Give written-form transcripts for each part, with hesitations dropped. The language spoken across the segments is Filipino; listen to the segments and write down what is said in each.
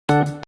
हो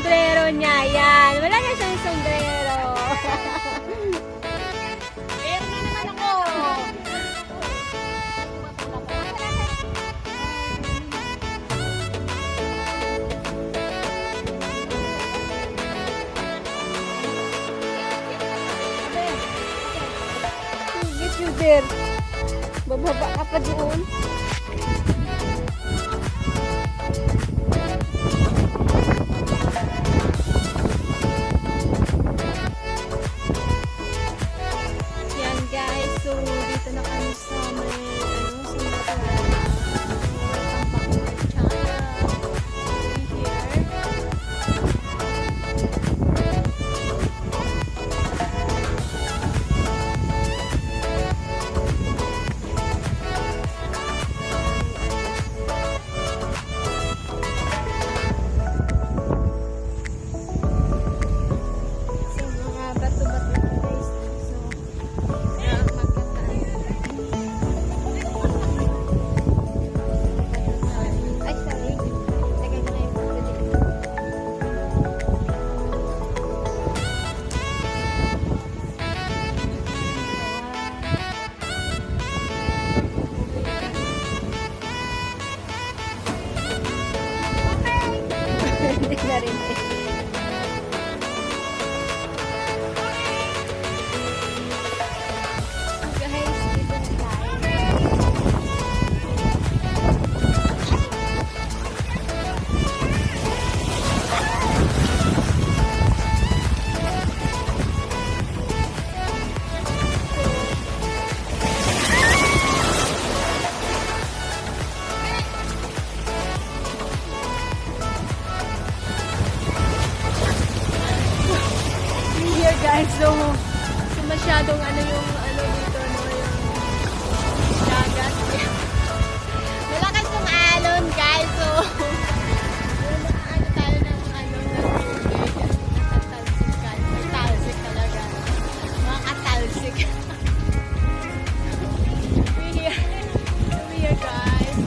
sombrero niya. Yan. Wala na siyang sombrero. Meron na naman ako. Get you there. Bababa ka pa doon. Yan guys, so dito na kami sa may sa natural. Welcome back to my channel. Here. So, mga bato-bato ito guys. So, maganda. Ay, sorry. Lagay ko na yung bato dito. Hindi na rin eh. Guys, dito na tayo. Here guys, so masyadong yung dito, no, yung dagat. Malakas yung alon guys, so tayo ng nakatalsikan. May talsik talaga. Mga katalsik. We here guys.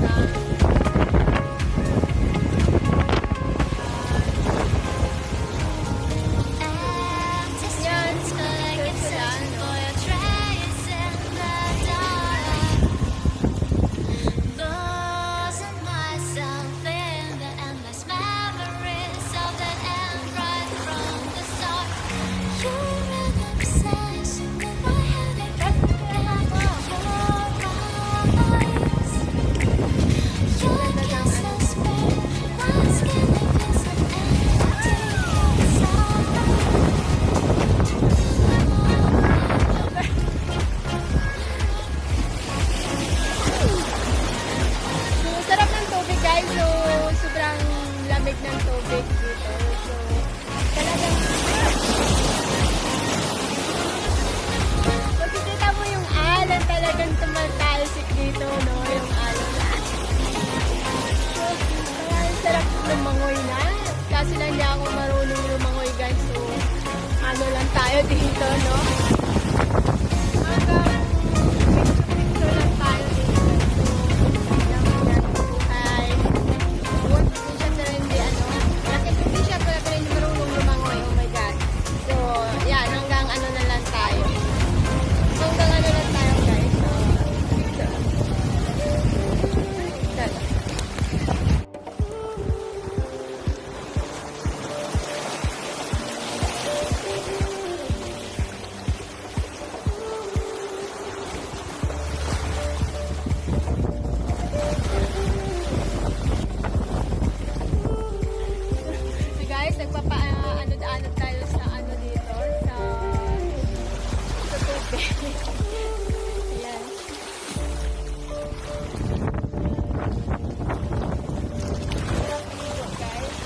Yan, ito lang. So, sarap ng tubig guys. So, sobrang lamig ng tubig dito. So, talagang makikita mo yung alon, talagang tumatalsik dito, no? Yung alon. So, parang sarap lumangoy na. Kasi lang hindi ako marunong lumangoy guys. So, ano lang tayo dito, no? Picture lang tayo dito. So, yan, hanggang ano na lang tayo. So, hanggang ano lang tayo guys. So guys, ano tayo sa ano dito, sa tubig. Ayan. Guys,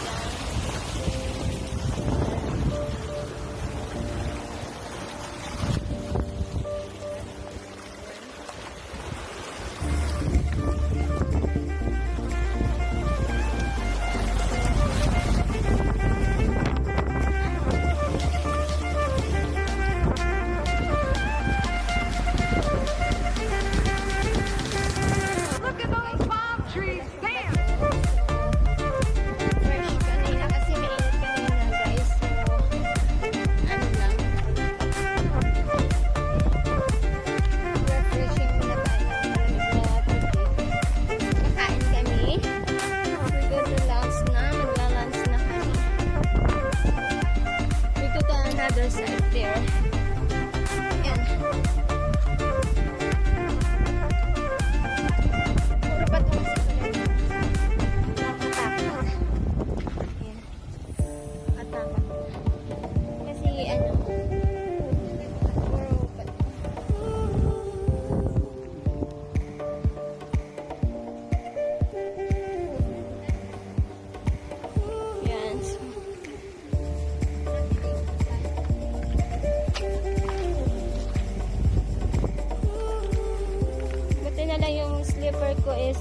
sana yung slipper ko is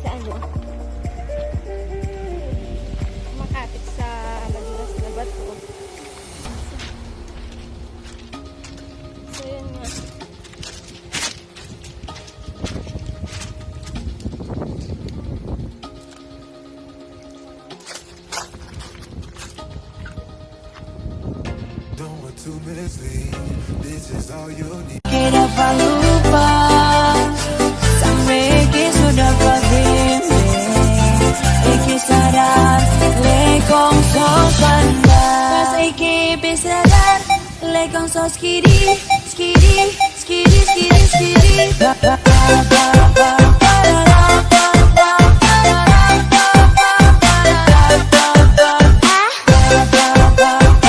makapit sa madulas na bato. So yun nga. Don't want to mislead. This is all you need. Kenapa lupa sampai que sudah perdimos que sadar le con sos andar pas que pesadar le con sos skiri skiri